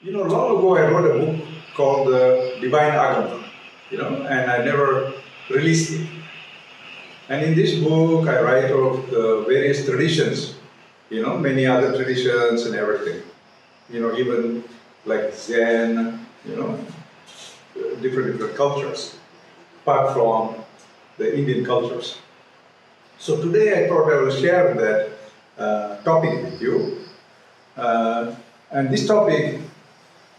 Long ago I wrote a book called Divine Agama, and I never released it. And in this book I write of the various traditions, many other traditions and everything. Even like Zen, different cultures, apart from the Indian cultures. So today I thought I will share that topic with you. And this topic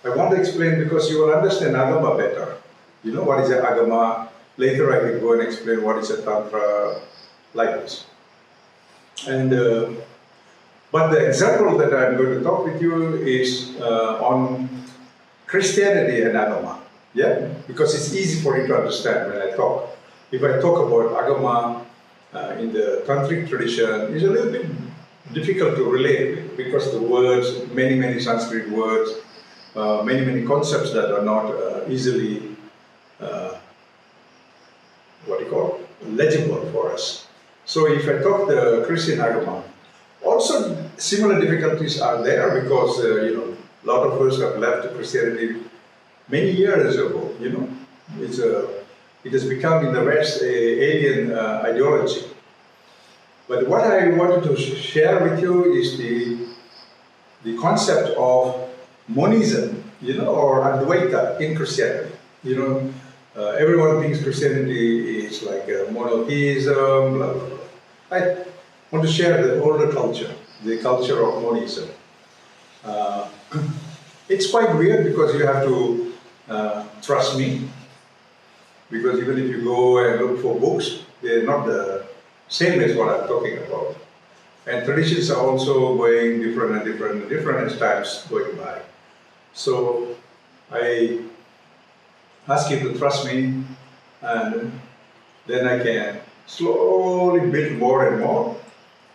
I want to explain because you will understand Agama better. What is an Agama? Later I will go and explain what is a Tantra, like this. And but the example that I'm going to talk with you is on Christianity and Agama. Yeah? Because it's easy for you to understand when I talk. If I talk about Agama in the Tantric tradition, it's a little bit difficult to relate with because the words, many Sanskrit words, many concepts that are not easily legible for us. So if I talk the Christian Agama, also similar difficulties are there because a lot of us have left Christianity many years ago. It has become in the West an alien ideology. But what I wanted to share with you is the concept of monism, or Advaita in Christianity. Everyone thinks Christianity is like a monotheism, blah, blah, blah. I want to share the older culture, the culture of monism. It's quite weird because you have to trust me, because even if you go and look for books, they're not the same as what I'm talking about. And traditions are also going different as times going by. So I ask you to trust me, and then I can slowly build more and more.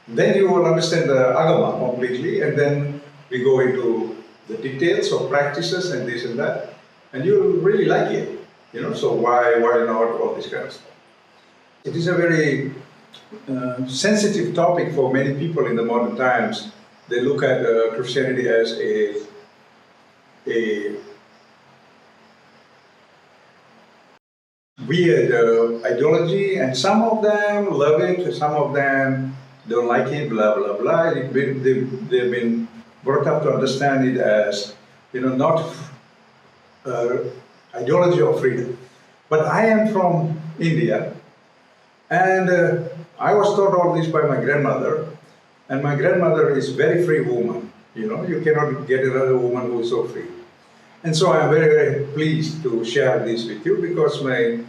Then you will understand the Agama completely, and then we go into the details of practices and this and that, and you'll really like it. So why not all this kind of stuff. It is a very sensitive topic for many people in the modern times. They look at Christianity as a weird ideology, and some of them love it, some of them don't like it, blah blah blah. They've been brought up to understand it as not ideology of freedom. But I am from India, and I was taught all this by my grandmother, and my grandmother is a very free woman. You cannot get another woman who is so free. And so I am very pleased to share this with you because my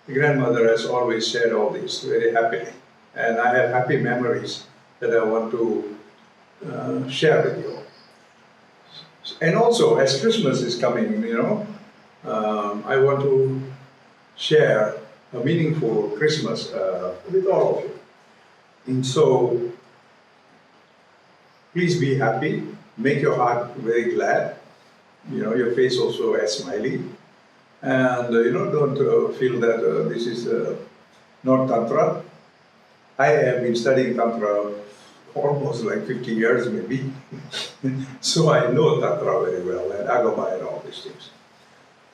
grandmother has always shared all this very happily. And I have happy memories that I want to share with you. And also, as Christmas is coming, I want to share a meaningful Christmas with all of you. And so, please be happy, make your heart very glad, your face also as smiley, and don't feel that this is not Tantra. I have been studying Tantra almost like 50 years maybe, so I know Tantra very well, and Agama and all these things.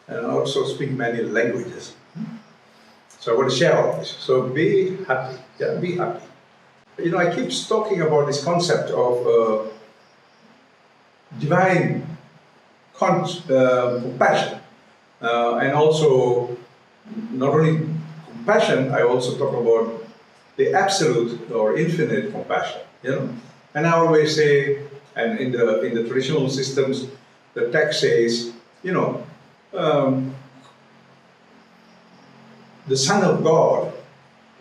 And I also speak many languages. So I want to share all this. So be happy, be happy. I keep talking about this concept of divine compassion, and also not only compassion, I also talk about the absolute or infinite compassion. And I always say, and in the traditional systems, the text says, the Son of God,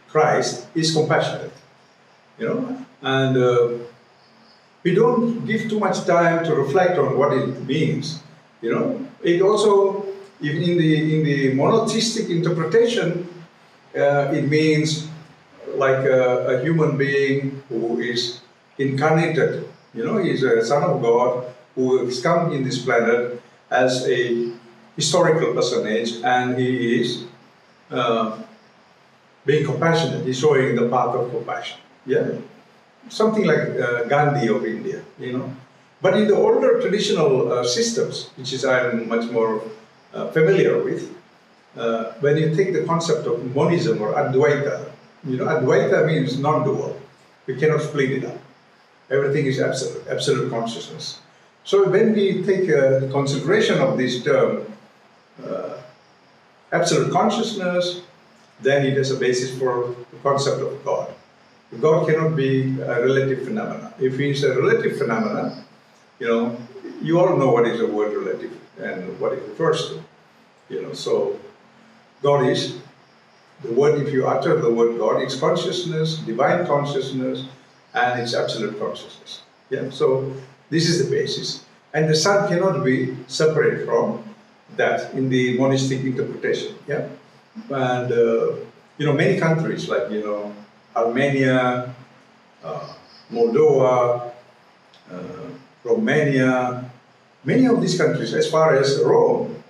Christ, is compassionate. And we don't give too much time to reflect on what it means. It also, even in the monotheistic interpretation, it means like a human being who is incarnated. He's a Son of God who has come in this planet as a historical personage, and he is being compassionate. He's showing the path of compassion. Yeah, something like Gandhi of India. But in the older traditional systems, which is I'm much more familiar with, when you take the concept of monism or Advaita, Advaita means non-dual. We cannot split it up. Everything is absolute, absolute consciousness. So when we take consideration of this term, absolute consciousness, then it has a basis for the concept of God. God cannot be a relative phenomena. If he is a relative phenomena, you all know what is the word relative and what it refers to. So God is the word. If you utter the word God, it's consciousness, divine consciousness, and it's absolute consciousness. Yeah. So this is the basis, and the sun cannot be separate from that in the monistic interpretation. Yeah. And many countries like Armenia, Moldova, Romania, many of these countries, as far as Rome,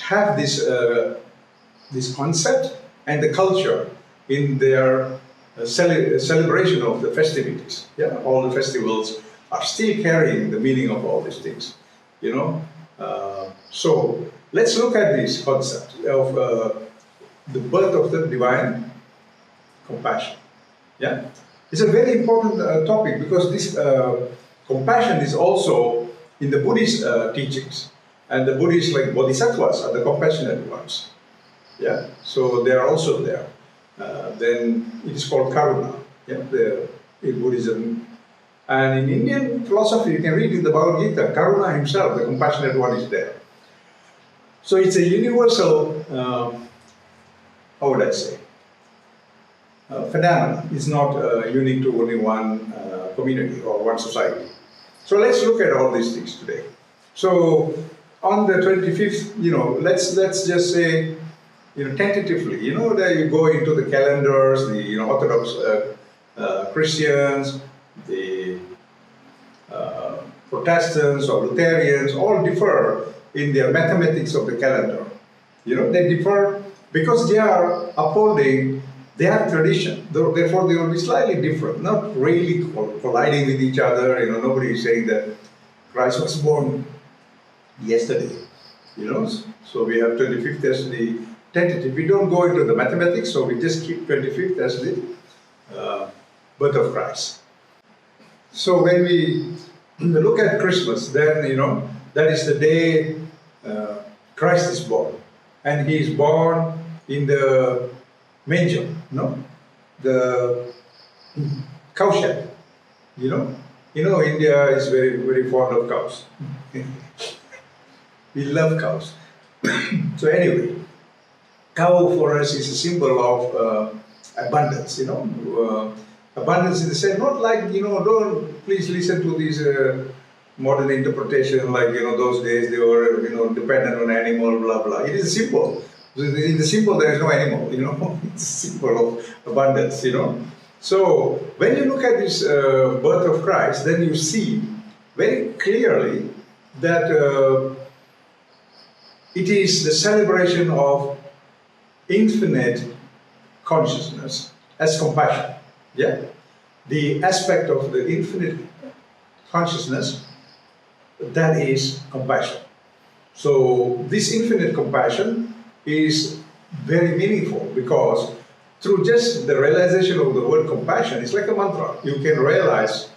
have this concept and the culture in their celebration of the festivities. Yeah, all the festivals are still carrying the meaning of all these things. So let's look at this concept of the birth of the divine compassion. Yeah, it's a very important topic because this compassion is also in the Buddhist teachings, and the Buddhists, like bodhisattvas, are the compassionate ones. Yeah, so they are also there. Then it is called karuna. Yeah, in Buddhism, and in Indian philosophy, you can read in the Bhagavad Gita, Karuna himself, the compassionate one, is there. So it's a universal, how would I say, phenomenon. It's not unique to only one community or one society. So let's look at all these things today. So on the 25th, let's just say, tentatively, that you go into the calendars, the Orthodox Christians, the Protestants or Lutherans, all differ in their mathematics of the calendar. They differ because they are upholding their tradition. Therefore, they will be slightly different, not really colliding with each other. Nobody is saying that Christ was born yesterday. So we have 25th as the tentative. We don't go into the mathematics, so we just keep 25th as the birth of Christ. So when we look at Christmas, then that is the day Christ is born, and he is born in the manger, the cowshed. India is very, very fond of cows. We love cows. So anyway, cow for us is a symbol of abundance. Abundance in the sense, not like don't please listen to these modern interpretation like those days they were dependent on animal, blah blah. It is a symbol. In the symbol there is no animal. It's a symbol of abundance. So when you look at this birth of Christ, then you see very clearly that it is the celebration of infinite consciousness as compassion. Yeah, the aspect of the infinite consciousness, that is compassion. So this infinite compassion is very meaningful because through just the realization of the word compassion, it's like a mantra. You can realize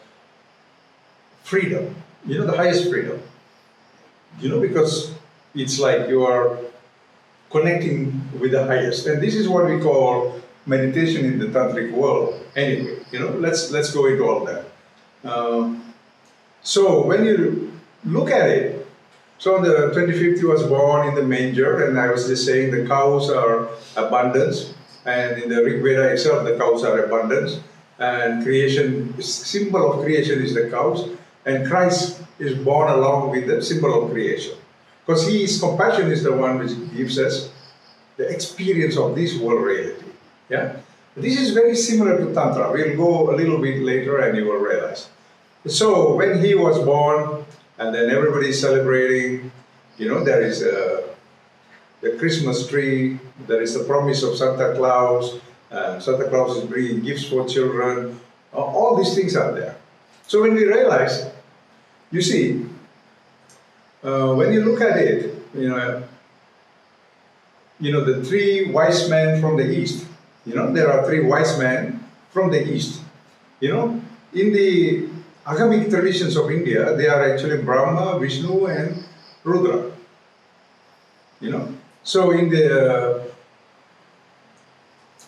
freedom, the highest freedom. Because it's like you are connecting with the highest. And this is what we call meditation in the Tantric world. Anyway, let's go into all that. So when you look at it, so on the 25th he was born in the manger, and I was just saying the cows are abundance, and in the Rig Veda itself the cows are abundance, and creation, symbol of creation is the cows, and Christ is born along with the symbol of creation. Because his compassion is the one which gives us the experience of this world reality. Yeah? This is very similar to Tantra. We'll go a little bit later and you will realize. So when he was born, and then everybody is celebrating, there is the Christmas tree, there is the promise of Santa Claus, Santa Claus is bringing gifts for children, all these things are there. So when we realize You see, when you look at it, the three wise men from the East. There are three wise men from the East. In the agamic traditions of India, they are actually Brahma, Vishnu, and Rudra. So in the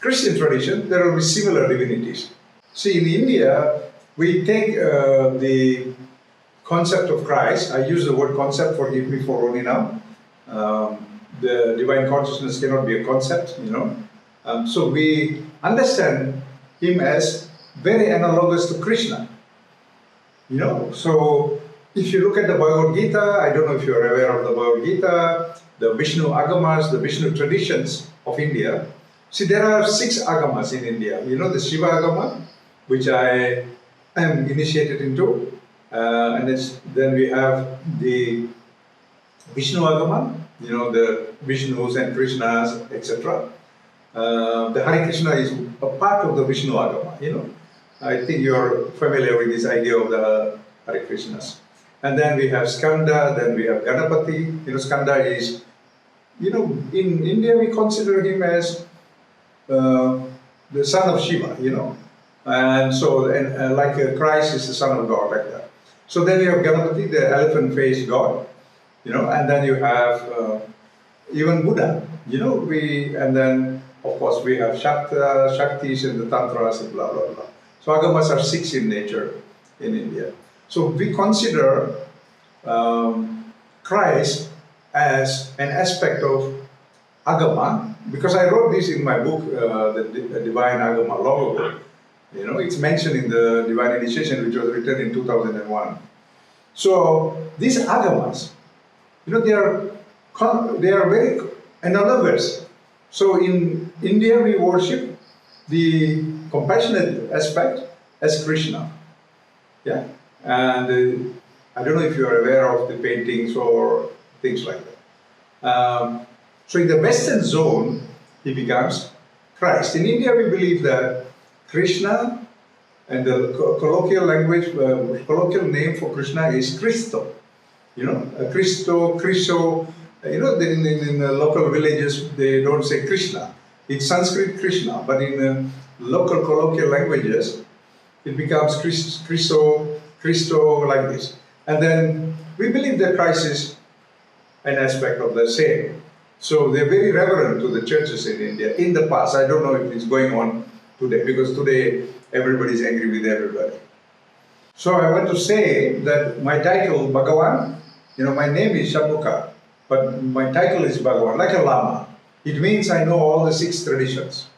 Christian tradition, there will be similar divinities. See, in India, we take the concept of Christ. I use the word concept, forgive me for only now. The divine consciousness cannot be a concept, So we understand him as very analogous to Krishna. So if you look at the Bhagavad Gita, I don't know if you're aware of the Bhagavad Gita, the Vishnu agamas, the Vishnu traditions of India. See, there are 6 agamas in India. The Shiva agama, which I am initiated into, and then we have the Vishnu agama, the Vishnus and Krishnas, etc. The Hare Krishna is a part of the Vishnu agama, I think you're familiar with this idea of the Hare Krishnas. And then we have Skanda, then we have Ganapati. Skanda is, in India we consider him as the son of Shiva, And so, like Christ is the son of God, like that. So then you have Ganapati, the elephant-faced God, and then you have even Buddha, and then of course we have Shaktis and the Tantras and blah, blah, blah. So agamas are 6 in nature in India. So we consider Christ as an aspect of agama, because I wrote this in my book, the Divine Agama, long ago. It's mentioned in the Divine Initiation, which was written in 2001. So these agamas, they are very analogous. So in India, we worship the compassionate aspect as Krishna. Yeah, and I don't know if you are aware of the paintings or things like that. So in the Western zone, he becomes Christ. In India, we believe that Krishna, and the colloquial language, colloquial name for Krishna is Christo. Christo, Krisho. In the local villages, they don't say Krishna. It's Sanskrit Krishna, but in local colloquial languages, it becomes Christo, like this. And then we believe that Christ is an aspect of the same. So they're very reverent to the churches in India. In the past, I don't know if it's going on today, because today everybody's angry with everybody. So I want to say that my title, Bhagavan, my name is Shanmukha, but my title is Bhagavan, like a Lama. It means I know all the 6 traditions.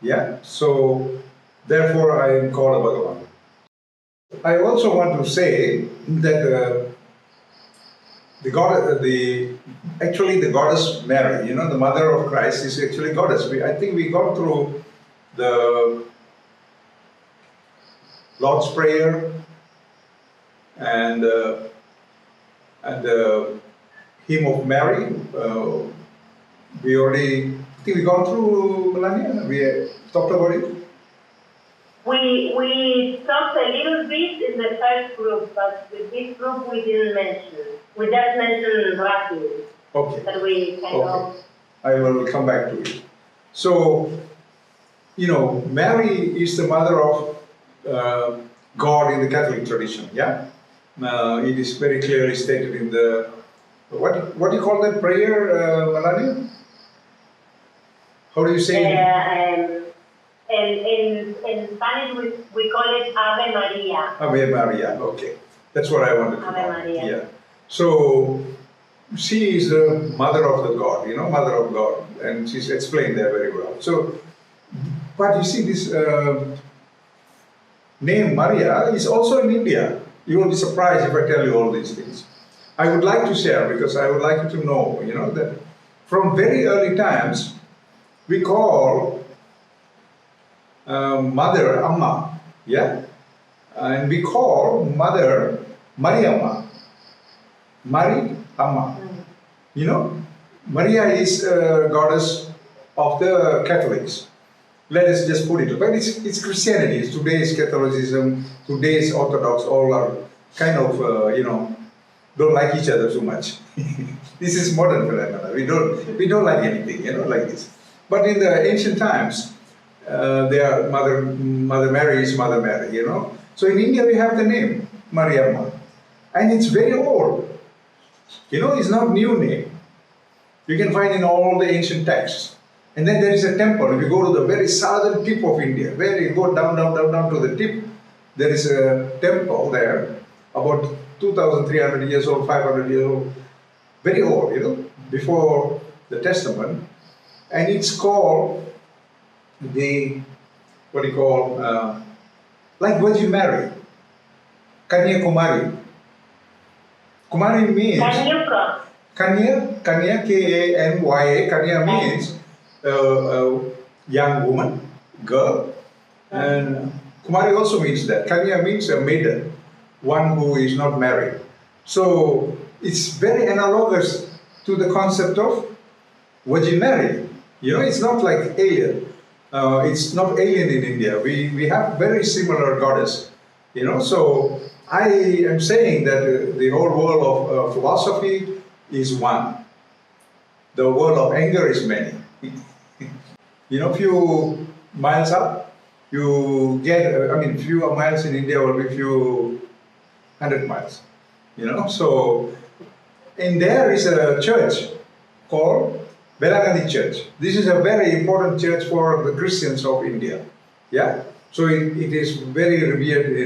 Yeah, so therefore I am called a Bhagavan. I also want to say that actually the goddess Mary, the mother of Christ, is actually goddess. I think we got through the Lord's Prayer and the Hymn of Mary. I think we gone through, Melania? We talked about it? We talked a little bit in the first group, but with this group we didn't mention. We just mentioned Rafi. Okay. But we kind of... I will come back to it. So, Mary is the mother of God in the Catholic tradition, yeah? It is very clearly stated in the... What do you call that prayer, Melania? How do you say it? In Spanish, we call it Ave Maria. Ave Maria, okay. That's what I wanted to know. Ave Maria. Yeah. So, she is the mother of the God, mother of God. And she's explained there very well. So, but you see this name Maria is also in India. You will be surprised if I tell you all these things. I would like to share, because I would like you to know, that from very early times, we call mother Amma, yeah? And we call mother Mariamma, Mari Amma. Maria is goddess of the Catholics. Let us just put it, but it's Christianity. Today's Catholicism, today's Orthodox, all are kind of, don't like each other too much. This is modern phenomena. We don't like anything, like this. But in the ancient times, they are Mother Mary is Mother Mary, So in India we have the name Mariamma, and it's very old. It's not new name. You can find in all the ancient texts. And then there is a temple. If you go to the very southern tip of India, where you go down to the tip, there is a temple there, about 2,300 years old, 500 years old, very old, before the Testament. And it's called like Virgin Mary, Kanya Kumari. Kumari means Kanya, K-A-N-Y-A. Kanya means young woman, girl, and Kumari also means that. Kanya means a maiden, one who is not married. So it's very analogous to the concept of Virgin Mary. It's not like alien. It's not alien in India. We have very similar goddess. So I am saying that the whole world of philosophy is one. The world of anger is many. Few miles up, you get, few miles in India will be few 100 miles. So in there is a church called Belagani Church. This is a very important church for the Christians of India. Yeah. So it is very revered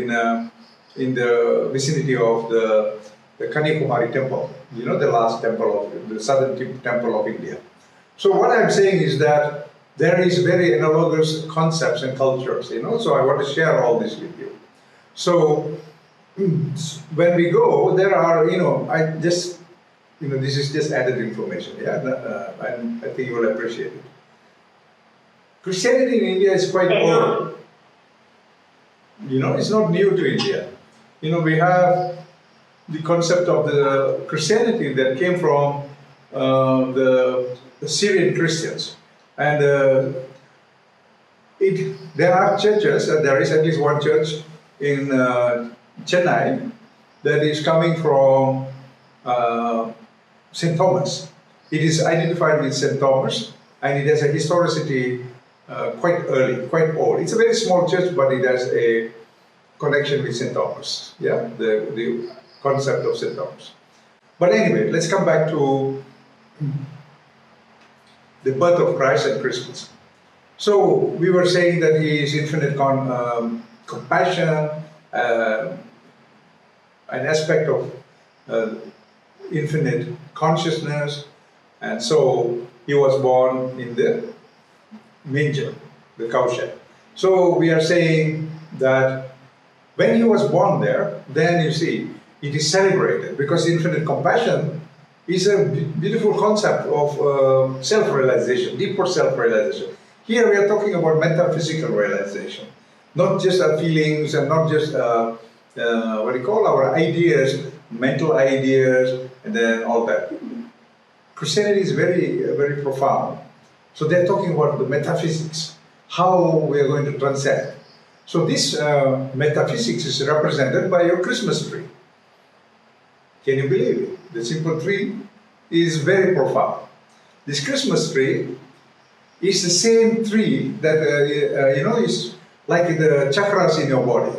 in the vicinity of the Kanyakumari temple. The last temple of the southern temple of India. So what I'm saying is that there is very analogous concepts and cultures. So I want to share all this with you. So when we go, there are this is just added information. Yeah, and I think you will appreciate it. Christianity in India is quite old. It's not new to India. We have the concept of the Christianity that came from the Syrian Christians. And there are churches, there is at least one church in Chennai that is coming from St. Thomas. It is identified with St. Thomas, and it has a historicity quite early, quite old. It's a very small church, but it has a connection with St. Thomas, yeah, the concept of St. Thomas. But anyway, let's come back to the birth of Christ and Christmas. So we were saying that he is infinite compassion, an aspect of infinite consciousness, and so he was born in the manger, the cowshed. So we are saying that when he was born there, then you see, it is celebrated, because infinite compassion is a beautiful concept of self-realization, deeper self-realization. Here we are talking about metaphysical realization, not just our feelings and not just our ideas, mental ideas, and then all that. Christianity is very, very profound. So they're talking about the metaphysics, how we are going to transcend. So this metaphysics is represented by your Christmas tree. Can you believe it? The simple tree is very profound. This Christmas tree is the same tree that, is like the chakras in your body.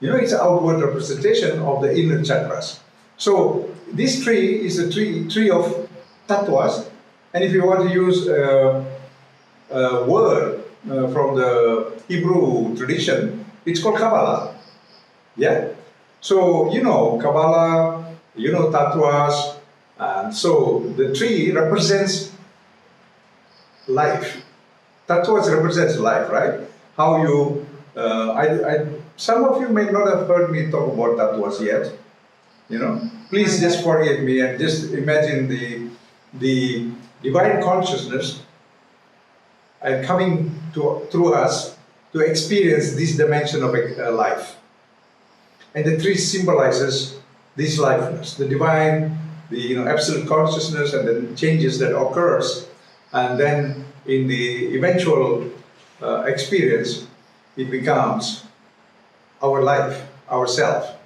It's an outward representation of the inner chakras. So this tree is a tree of tattvas, and if you want to use a word from the Hebrew tradition, it's called Kabbalah. Yeah? So, Kabbalah, tattvas, and so the tree represents life. Tattvas represents life, right? How you, some of you may not have heard me talk about tattvas yet. Please just forgive me and just imagine the divine consciousness and coming through us to experience this dimension of life. And the tree symbolizes this lifeless, the divine, the absolute consciousness and the changes that occurs. And then in the eventual experience, it becomes our life, ourself.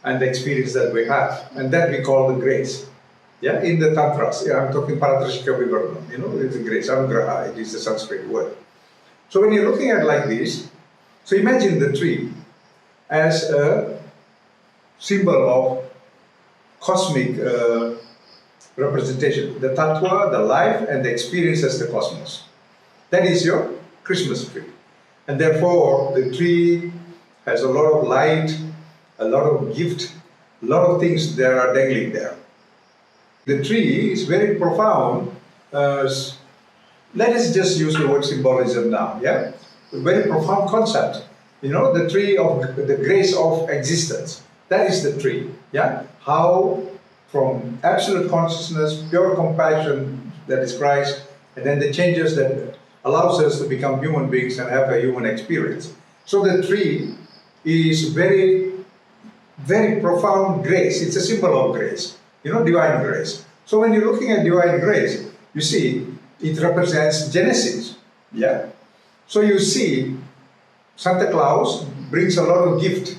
and the experience that we have, and that we call the grace. Yeah, in the Tantras, yeah, I'm talking Paratrashika Vivaranam, it's a grace, Anugraha, it is a Sanskrit word. So when you're looking at it like this, so imagine the tree as a symbol of cosmic representation, the tattva, the life, and the experience as the cosmos. That is your Christmas tree. And therefore, the tree has a lot of light, a lot of gift, a lot of things that are dangling there. The tree is very profound. Let us just use the word symbolism now, yeah? A very profound concept. The tree of the grace of existence. That is the tree, yeah? How from absolute consciousness, pure compassion, that is Christ, and then the changes that allows us to become human beings and have a human experience. So the tree is very, very profound grace. It's a symbol of grace, divine grace. So when you're looking at divine grace, you see, it represents Genesis, yeah? So you see, Santa Claus brings a lot of gift.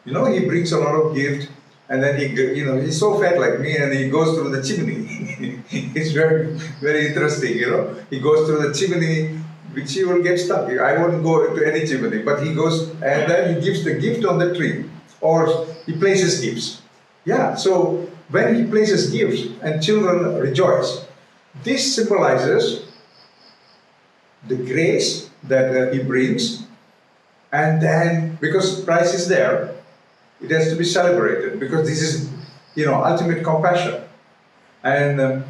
He brings a lot of gift, and then he's so fat like me, and he goes through the chimney. It's very, very interesting, He goes through the chimney, which he will get stuck. I wouldn't go to any chimney, but he goes, and then he gives the gift on the tree, or he places gifts. Yeah, so when he places gifts, and children rejoice, this symbolizes the grace that he brings, and then, because Christ is there, it has to be celebrated, because this is, ultimate compassion. And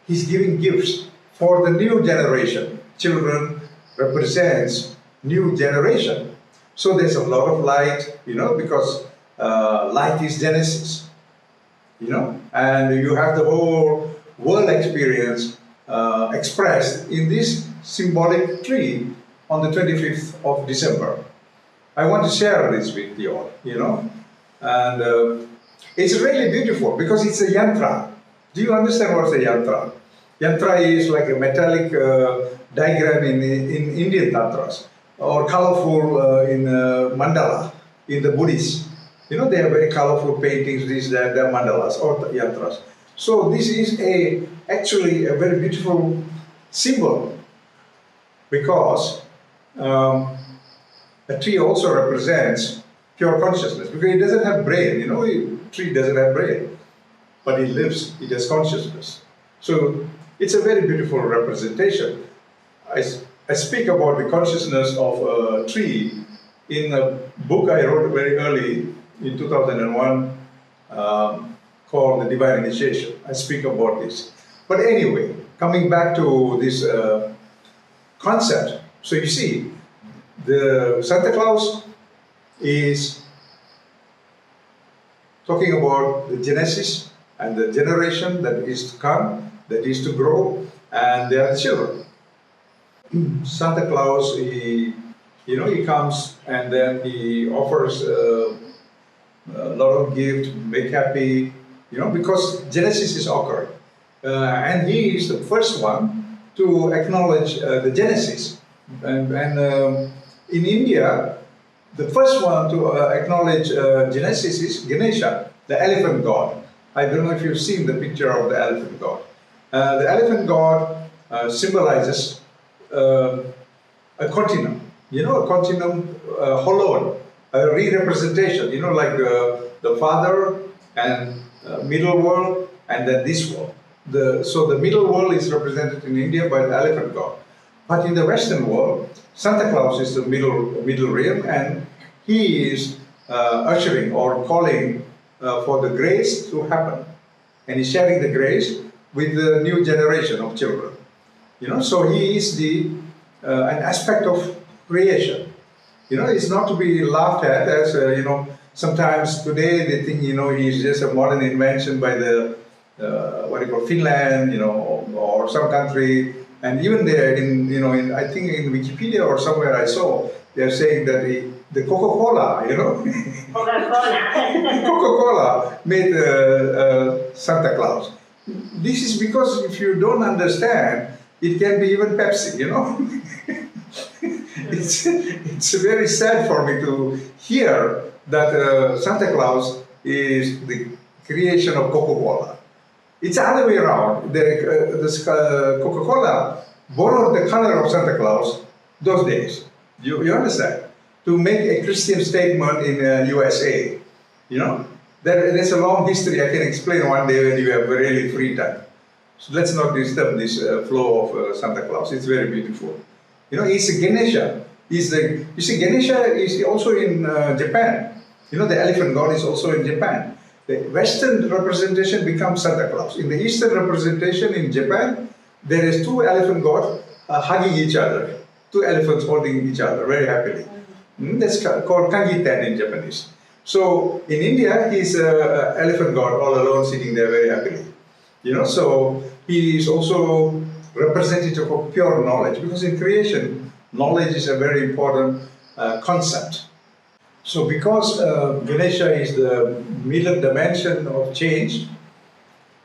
he's giving gifts for the new generation. Children represents new generation. So there's a lot of light, because light is Genesis, and you have the whole world experience expressed in this symbolic tree on the 25th of December. I want to share this with you all, and it's really beautiful because it's a yantra. Do you understand what's a yantra? Yantra is like a metallic diagram in Indian tantras, or colorful in mandala in the Buddhists. They have very colorful paintings, they're mandalas or yantras. So this is actually a very beautiful symbol, because a tree also represents pure consciousness, because it doesn't have brain. A tree doesn't have brain, but it lives, it has consciousness. So it's a very beautiful representation. I speak about the consciousness of a tree in a book I wrote very early in 2001 called The Divine Initiation. I speak about this. But anyway, coming back to this concept. So you see, the Santa Claus is talking about the Genesis and the generation that is to come, that is to grow, and they are the children. Santa Claus, he comes and then he offers a lot of gift, make happy, because Genesis is occurring. And he is the first one to acknowledge the Genesis. And in India, the first one to acknowledge Genesis is Ganesha, the elephant god. I don't know if you've seen the picture of the elephant god. The elephant god symbolizes a continuum. A continuum hollowed, a re-representation, like the father and middle world and then this world. So the middle world is represented in India by the elephant god. But in the Western world, Santa Claus is the middle realm, and he is ushering or calling for the grace to happen. And he's sharing the grace with the new generation of children. So he is an aspect of creation. It's not to be laughed at as, sometimes today they think, he's just a modern invention by the, Finland, or some country. And even there, I think in Wikipedia or somewhere I saw, they're saying that the Coca-Cola, Coca-Cola made Santa Claus. This is because if you don't understand, it can be even Pepsi, It's very sad for me to hear that Santa Claus is the creation of Coca-Cola. It's the other way around. Coca-Cola borrowed the color of Santa Claus those days. You understand? To make a Christian statement in USA. You know? There's a long history I can explain one day when you have really free time. So let's not disturb this flow of Santa Claus. It's very beautiful. You know, it's Ganesha. You see, Ganesha is also in Japan. You know, the elephant god is also in Japan. The Western representation becomes Santa Claus. In the Eastern representation in Japan, there is two elephant gods hugging each other. Two elephants holding each other very happily. That's called Kangiten in Japanese. So in India, he's an elephant god all alone sitting there very happily. You know, so he is also representative of pure knowledge, because in creation, knowledge is a very important concept. So because Ganesha is the middle dimension of change,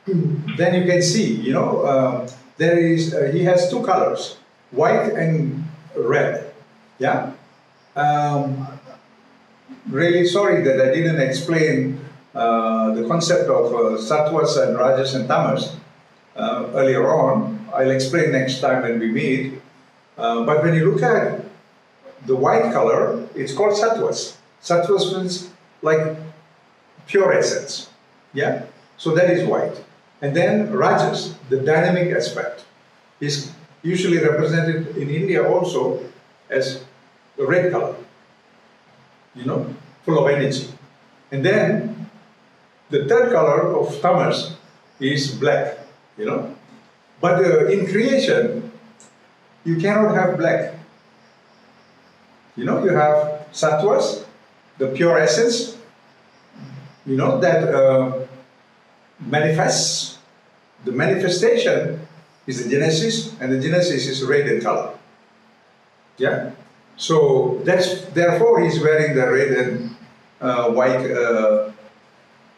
then you can see, you know, he has two colors, white and red. Yeah. Really sorry that I didn't explain the concept of sattvas and rajas and tamas earlier on. I'll explain next time when we meet. But when you look at the white color, it's called sattvas. Sattvas means like pure essence. Yeah? So that is white. And then rajas, the dynamic aspect, is usually represented in India also as the red color. You know, full of energy. And then the third color of tamas is black, you know. But in creation, you cannot have black. You know, you have sattvas, the pure essence, you know, that manifests. The manifestation is the genesis, and the genesis is red in color. Yeah? So therefore he's wearing the red and white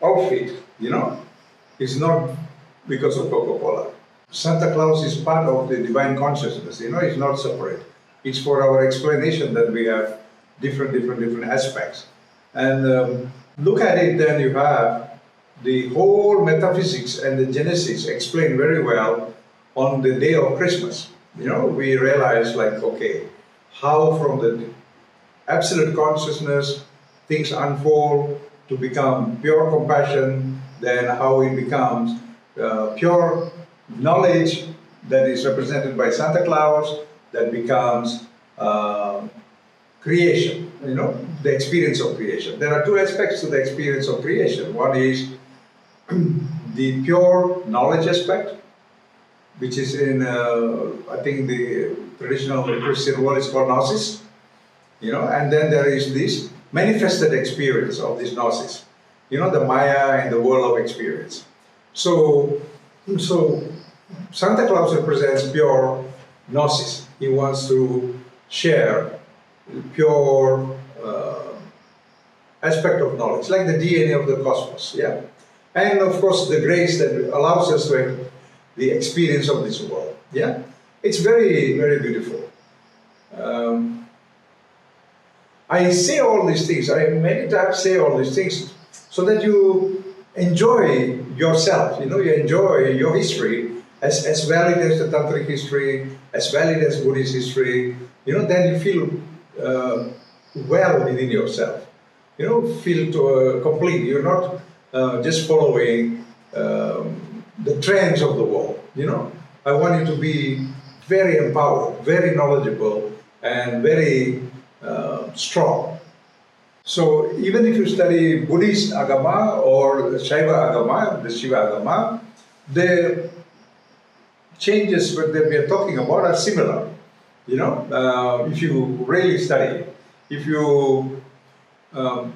outfit, you know. It's not because of Coca-Cola. Santa Claus is part of the divine consciousness, you know, it's not separate. It's for our explanation that we have different aspects. And look at it, then you have the whole metaphysics and the genesis explained very well on the day of Christmas. You know, we realize like, okay, how from the absolute consciousness things unfold to become pure compassion, then how it becomes pure knowledge that is represented by Santa Claus, that becomes creation, you know, the experience of creation. There are two aspects to the experience of creation. One is the pure knowledge aspect, which is in, I think the traditional Christian world is called gnosis, you know, and then there is this manifested experience of this gnosis, you know, the Maya and the world of experience. So Santa Claus represents pure gnosis. He wants to share pure aspect of knowledge, like the DNA of the cosmos, yeah? And of course the grace that allows us to have the experience of this world, yeah? It's very, very beautiful. I say all these things, I many times say all these things so that you enjoy yourself, you know, you enjoy your history as valid as the Tantric history, as valid as Buddhist history, you know, then you feel well within yourself, you know, feel complete. You're not just following the trends of the world, you know. I want you to be very empowered, very knowledgeable, and very strong. So even if you study Buddhist Agama or Shaiva Agama, the Shiva Agama, the changes that we are talking about are similar. You know, if you really study, if you and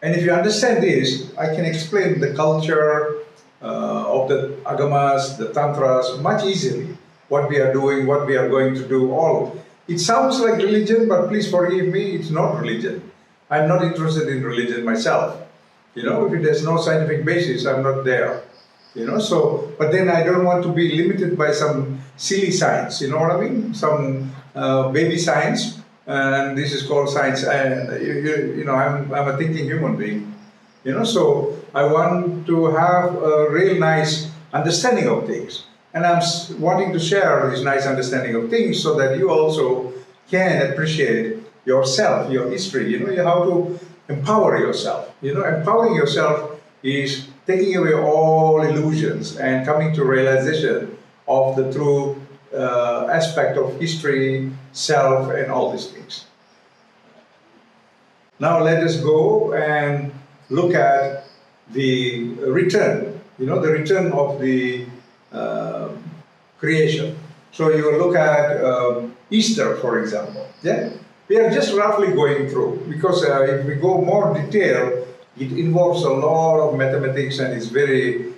if you understand this, I can explain the culture of the Agamas, the Tantras much easily. What we are doing, what we are going to do, all. It sounds like religion, but please forgive me, it's not religion. I'm not interested in religion myself. You know, if there's no scientific basis, I'm not there. You know, so, but then I don't want to be limited by some silly science, you know what I mean? Some baby science, and this is called science. And I'm a thinking human being, so I want to have a real nice understanding of things, and I'm wanting to share this nice understanding of things so that you also can appreciate yourself, your history. How to empower yourself. Empowering yourself is taking away all illusions and coming to realization of the true aspect of history, self, and all these things. Now let us go and look at the return, the return of the creation. So you look at Easter, for example. Yeah, we are just roughly going through, because if we go more detail, it involves a lot of mathematics and it's very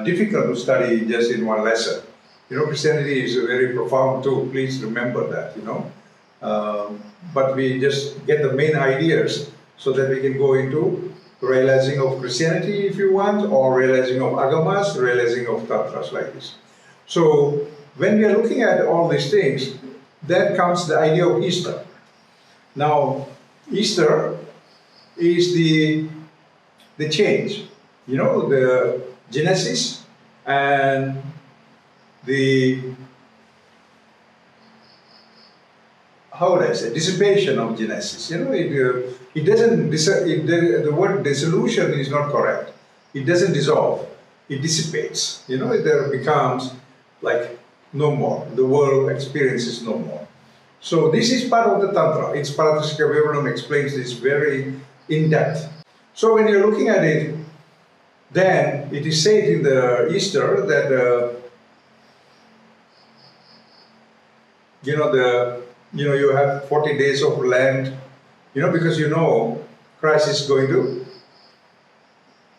difficult to study just in one lesson. Christianity is very profound too. Please remember that. But we just get the main ideas so that we can go into realizing of Christianity, if you want, or realizing of agamas, realizing of tantras like this. So when we are looking at all these things, then comes the idea of Easter. Now, Easter is the change, the Genesis and the, how would I say, dissipation of Genesis. It doesn't, the word dissolution is not correct. It doesn't dissolve, it dissipates. There becomes like no more. The world experiences no more. So this is part of the Tantra. It's Paratashika Vivaranam explains this very in depth. So when you're looking at it, then it is said in the Easter that you have 40 days of Lent, because Christ is going to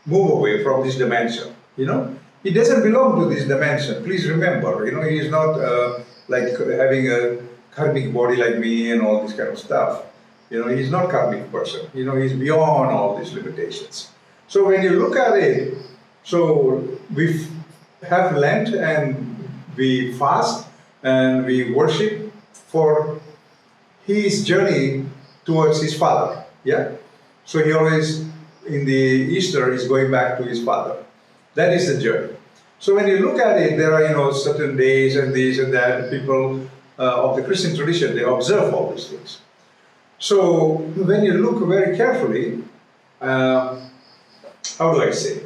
move away from this dimension. He doesn't belong to this dimension. Please remember, he is not like having a karmic body like me and all this kind of stuff. He's not a karmic person. He's beyond all these limitations. So when you look at it, so we have Lent and we fast and we worship for his journey towards his Father. Yeah. So he always in the Easter is going back to his Father. That is the journey. So when you look at it, there are certain days and this and that. People of the Christian tradition, they observe all these things. So when you look very carefully, how do I say?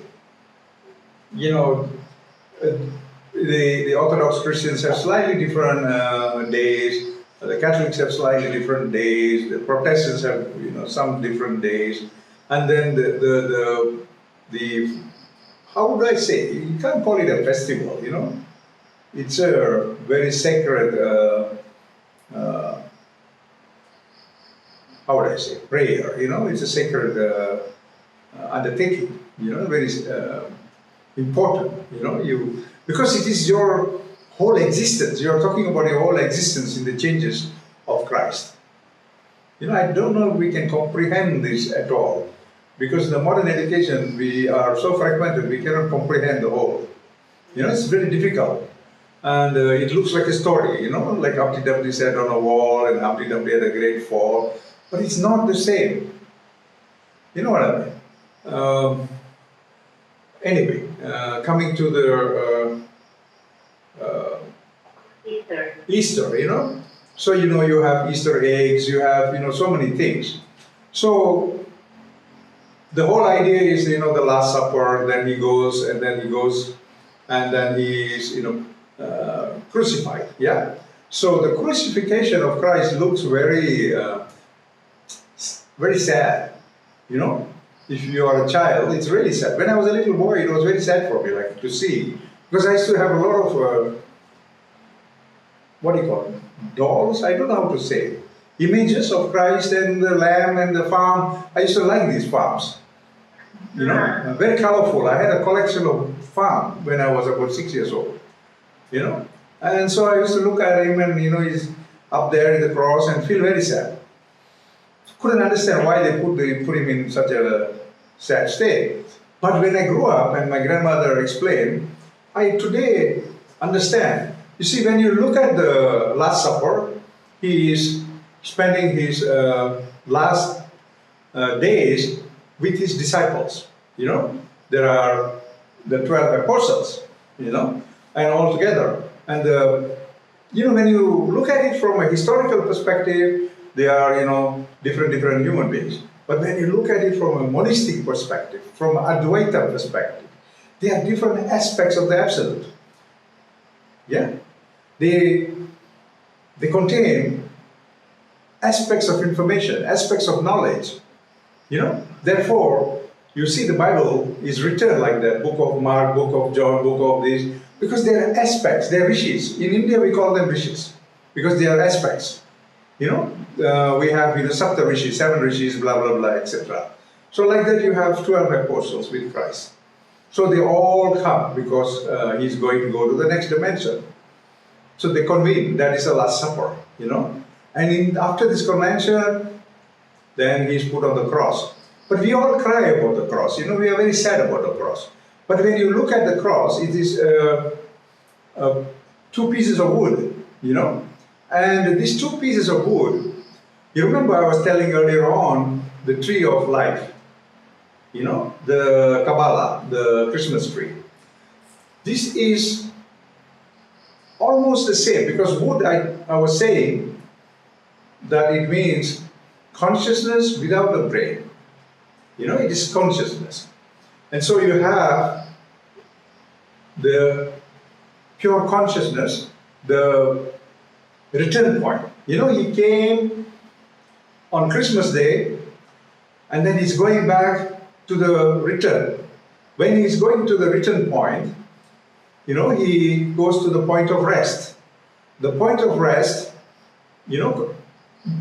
The Orthodox Christians have slightly different days. The Catholics have slightly different days. The Protestants have some different days. And then the how would I say? You can't call it a festival. It's a very sacred. How would I say? Prayer. It's a sacred undertaking. Very important. Because it is your whole existence. You are talking about your whole existence in the changes of Christ. I don't know if we can comprehend this at all. Because in the modern education, we are so fragmented, we cannot comprehend the whole. It's very difficult. And it looks like a story, like Humpty Dumpty sat on a wall and Humpty Dumpty had a great fall. But it's not the same. You know what I mean? Anyway, coming to the Easter, So, you have Easter eggs, you have, so many things. So, the whole idea is, the Last Supper, then he goes, and then he is, crucified, yeah? So, the crucifixion of Christ looks very, very sad, If you are a child, it's really sad. When I was a little boy, it was very sad for me, like, to see. Because I used to have a lot of, what do you call them? Dolls? I don't know how to say. Images of Christ and the lamb and the farm. I used to like these farms. Very colorful. I had a collection of farm when I was about 6 years old. And so I used to look at him and, he's up there in the cross and feel very sad. Couldn't understand why they put him in such a sad state. But when I grew up and my grandmother explained, I today understand. You see, when you look at the Last Supper, he is spending his last days with his disciples. You know, there are the 12 apostles, you know, and all together. And you know, when you look at it from a historical perspective, they are, you know, different human beings. But when you look at it from a monistic perspective, from an Advaita perspective, they are different aspects of the Absolute. Yeah? They contain aspects of information, aspects of knowledge. You know? Therefore, you see the Bible is written like that, book of Mark, book of John, book of this, because they are aspects, they are rishis. In India we call them rishis, because they are aspects. You know, we have, you know, Sapta rishis, 7 rishis, blah, blah, blah, etc. So like that you have 12 apostles with Christ. So they all come because he's going to go to the next dimension. So they convene, that is the Last Supper, you know. And after this convention, then he's put on the cross. But we all cry about the cross, you know, we are very sad about the cross. But when you look at the cross, it is 2 pieces of wood, you know. And these 2 pieces of wood, you remember I was telling earlier on, the tree of life, you know, the Kabbalah, the Christmas tree. This is almost the same, because wood, I was saying that it means consciousness without the brain. You know, it is consciousness. And so you have the pure consciousness, the return point. You know, he came on Christmas Day, and then he's going back to the return. When he's going to the return point, you know, he goes to the point of rest. The point of rest, you know,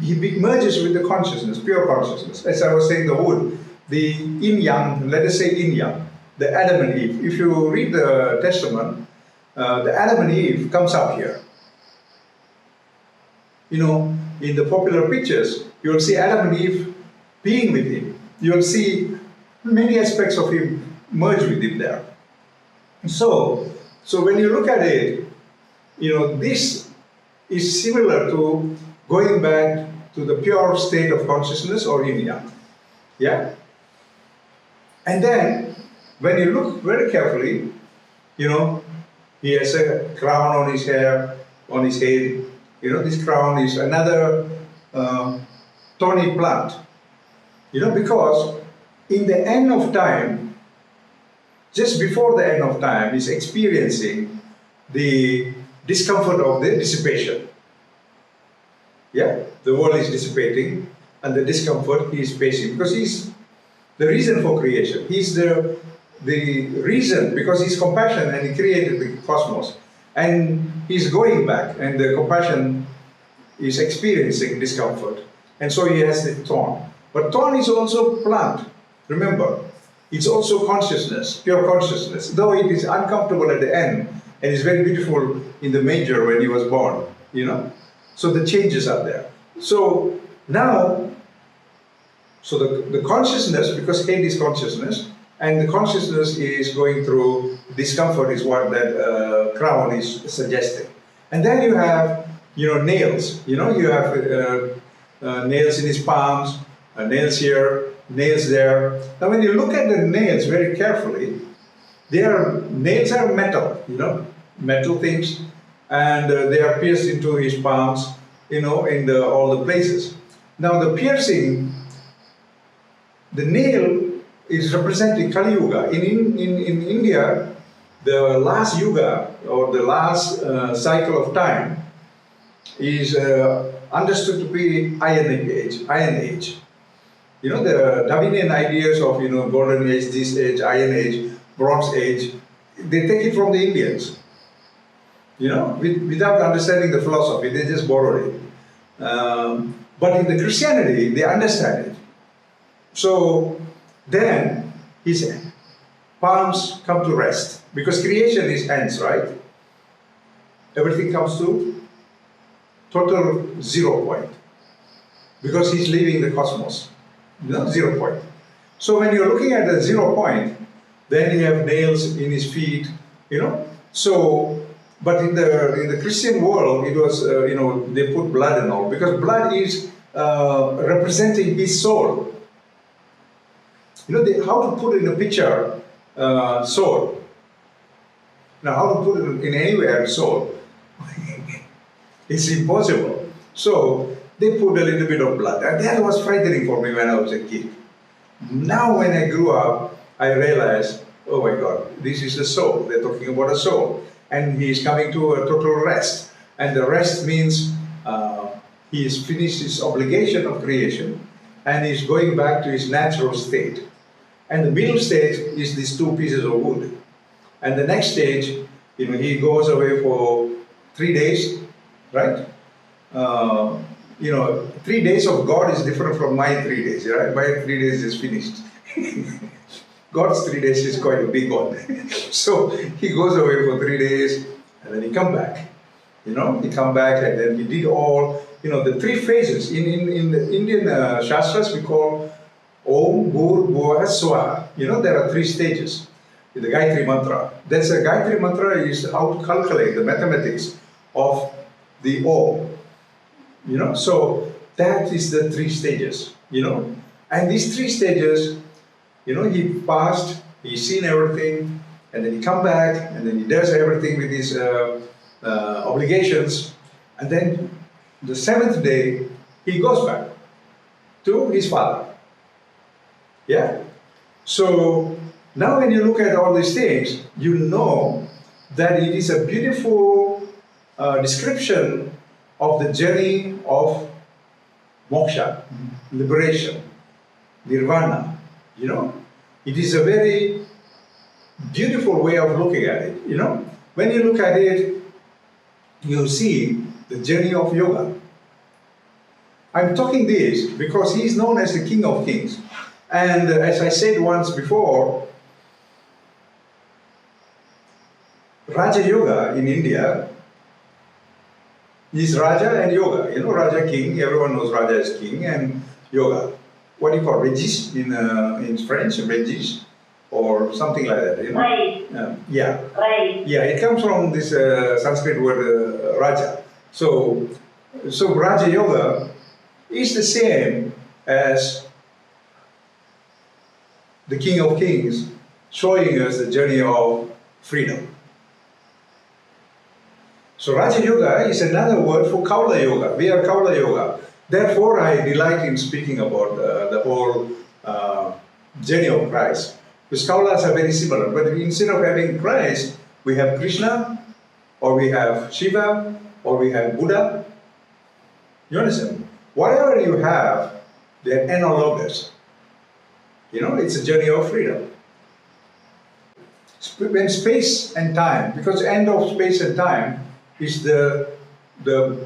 he merges with the consciousness, pure consciousness. As I was saying, the wood, the yin-yang, let us say yin-yang, the Adam and Eve. If you read the Testament, the Adam and Eve comes up here. You know, in the popular pictures, you will see Adam and Eve being with him. You will see many aspects of him merge with him there. So when you look at it, you know, this is similar to going back to the pure state of consciousness or yin-yang. Yeah? And then, when you look very carefully, you know, he has a crown on his hair, on his head. You know, this crown is another thorny plant. You know, because in the end of time, just before the end of time, he's experiencing the discomfort of the dissipation. Yeah, the world is dissipating, and the discomfort he is facing, because he's the reason for creation. He's the reason, because he's compassion and he created the cosmos. And he's going back, and the compassion is experiencing discomfort. And so he has the thorn. But thorn is also plant. Remember, it's also consciousness, pure consciousness. Though it is uncomfortable at the end, and it's very beautiful in the manger when he was born, you know. So the changes are there. So now, so the consciousness, because head is consciousness, and the consciousness is going through discomfort is what that crown is suggesting. And then you have, you know, nails. You know, you have nails in his palms, nails here, nails there. Now when you look at the nails very carefully, nails are metal, you know, metal things, and they are pierced into his palms, you know, in all the places. Now the piercing, the nail is representing Kali Yuga. In India, the last Yuga, or the last cycle of time, is understood to be Iron Age. You know, the Darwinian ideas of, you know, Golden Age, this age, Iron Age, Bronze Age, they take it from the Indians. You know, without understanding the philosophy, they just borrowed it. But in the Christianity, they understand it. So then his palms come to rest, because creation is hands, right? Everything comes to total 0 point, because he's leaving the cosmos, you know, 0 point. So when you're looking at the 0 point, then you have nails in his feet, you know. So But in the Christian world, it was they put blood and all, because blood is representing his soul. How to put in a picture soul. Now, how to put it in anywhere soul? It's impossible. So they put a little bit of blood, and that was frightening for me when I was a kid. Now, when I grew up, I realized, oh my God, this is the soul. They're talking about a soul, and he is coming to a total rest. And the rest means he has finished his obligation of creation, and he's going back to his natural state. And the middle stage is these two pieces of wood. And the next stage, he goes away for 3 days, right? 3 days of God is different from my 3 days, right? My 3 days is finished. God's 3 days is quite a big one. So he goes away for 3 days, and then he come back. He come back, and then he did all, the 3 phases. In the Indian Shastras, we call Om, Bhur, Bhuva, Swaha. There are 3 stages. The Gayatri Mantra. That's a Gayatri Mantra is how to calculate the mathematics of the Om. So that is the 3 stages, And these 3 stages, he passed, he's seen everything, and then he come back, and then he does everything with his obligations, and then the 7th day, he goes back to his father. Yeah? So now when you look at all these things, you know that it is a beautiful description of the journey of moksha, liberation, nirvana, It is a very beautiful way of looking at it, When you look at it, you see the journey of yoga. I'm talking this because he is known as the King of Kings. And as I said once before, Raja Yoga in India is Raja and Yoga. Raja King, everyone knows Raja is King, and Yoga. What do you call Regis in French? Regis or something like that. Right. Yeah. Right. Yeah, it comes from this Sanskrit word Raja. So Raja Yoga is the same as the King of Kings, showing us the journey of freedom. So Raja Yoga is another word for Kaula Yoga. We are Kaula Yoga. Therefore, I delight in speaking about the whole journey of Christ. Because Kaulas are very similar, but instead of having Christ, we have Krishna, or we have Shiva, or we have Buddha. You understand? Whatever you have, they're analogous. It's a journey of freedom. When space and time, because the end of space and time is the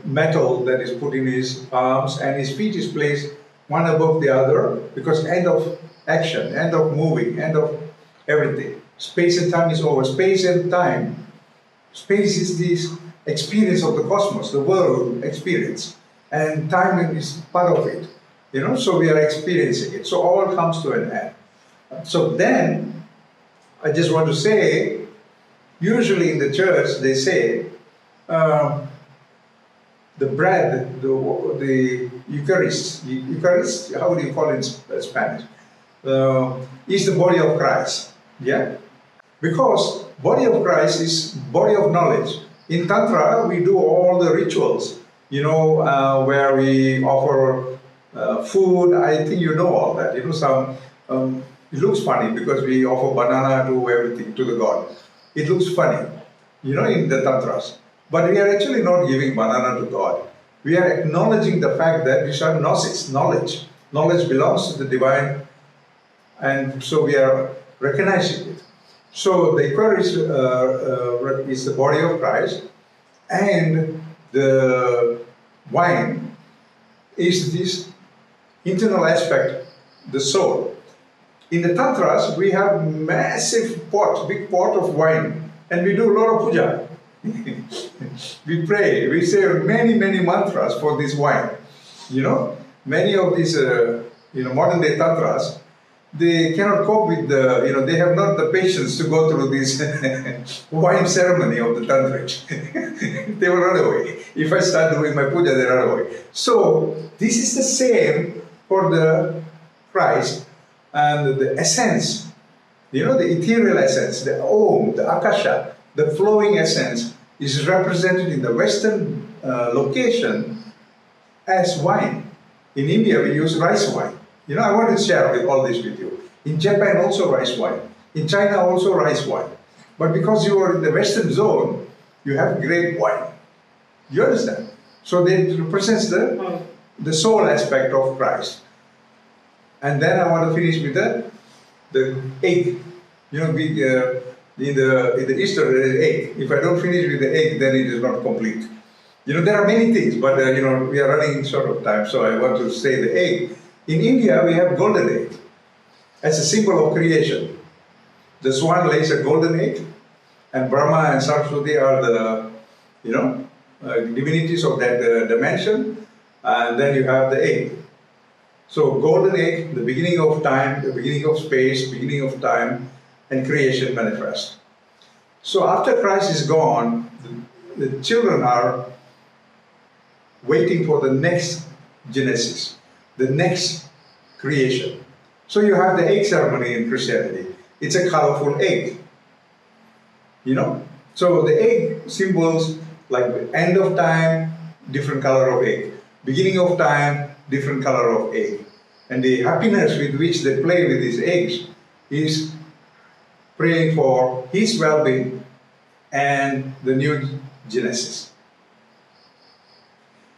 metal that is put in his palms, and his feet is placed one above the other, because end of action, end of moving, end of everything. Space and time is over. Space and time. Space is this experience of the cosmos, the world experience, and time is part of it. So we are experiencing it. So all comes to an end. So then, I just want to say, usually in the church they say, the bread, the eucharist, how do you call it in Spanish? Is the body of Christ. Yeah? Because body of Christ is body of knowledge. In Tantra, we do all the rituals, where we offer food. I think you know all that. It looks funny because we offer banana to everything, to the God. It looks funny, in the Tantras. But we are actually not giving banana to God. We are acknowledging the fact that we are gnosis, knowledge. Knowledge belongs to the divine, and so we are recognizing it. So the Eucharist is the body of Christ, and the wine is this internal aspect, the soul. In the Tantras, we have massive pot, big pot of wine, and we do a lot of puja. We pray, we say many, many mantras for this wine. Many of these, modern day Tantras, they cannot cope with the, they have not the patience to go through this wine ceremony of the Tantric. They will run away. If I start doing my puja, they run away. So, this is the same for the Christ and the essence, the ethereal essence, the Om, the Akasha, the flowing essence is represented in the Western location as wine. In India, we use rice wine. I want to share all this with you. In Japan, also rice wine. In China, also rice wine. But because you are in the Western zone, you have grape wine. You understand? So that represents the soul aspect of Christ. And then I want to finish with the egg. In the Easter there is egg. If I don't finish with the egg, then it is not complete. There are many things, but we are running short of time, so I want to say the egg. In India, we have golden egg as a symbol of creation. The swan lays a golden egg, and Brahma and Saraswati are the, divinities of that dimension, and then you have the egg. So golden egg, the beginning of time, the beginning of space, beginning of time, and creation manifest. So after Christ is gone, the children are waiting for the next Genesis, the next creation. So you have the egg ceremony in Christianity. It's a colorful egg. So the egg symbols like the end of time, different color of egg. Beginning of time, different color of egg. And the happiness with which they play with these eggs is praying for his well-being and the new Genesis.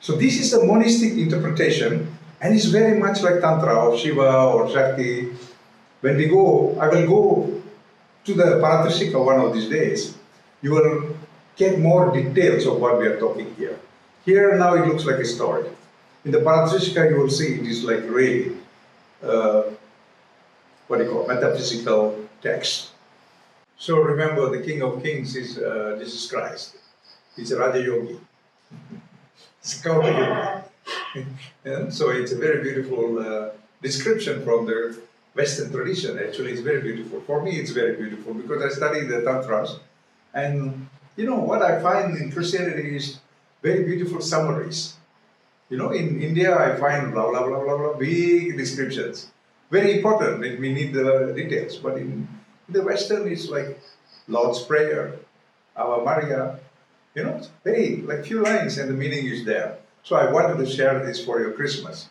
So this is the monistic interpretation, and it's very much like Tantra or Shiva or Shakti. When we go, I will go to the Paratrishika one of these days, you will get more details of what we are talking here. Here now it looks like a story. In the Paratrishika you will see it is like really, metaphysical text. So remember, the King of Kings is Jesus Christ. He's a Raja Yogi. It's a Karma Yogi. So it's a very beautiful description from the Western tradition. Actually, it's very beautiful. For me, it's very beautiful because I study the Tantras. And what I find in Christianity is very beautiful summaries. In India, I find blah, blah, blah, blah, blah, big descriptions. Very important, we need the details. But in the Western, it's like Lord's Prayer, Ave Maria, very like few lines and the meaning is there. So I wanted to share this for your Christmas.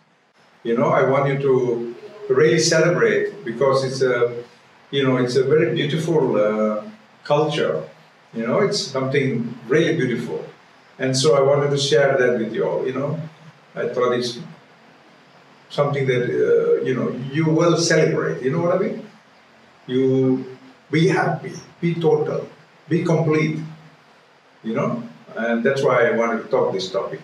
I want you to really celebrate because it's a very beautiful culture. It's something really beautiful. And so I wanted to share that with you all, I thought it's something that, you will celebrate, you know what I mean? You be happy, be total, be complete, and that's why I wanted to talk this topic.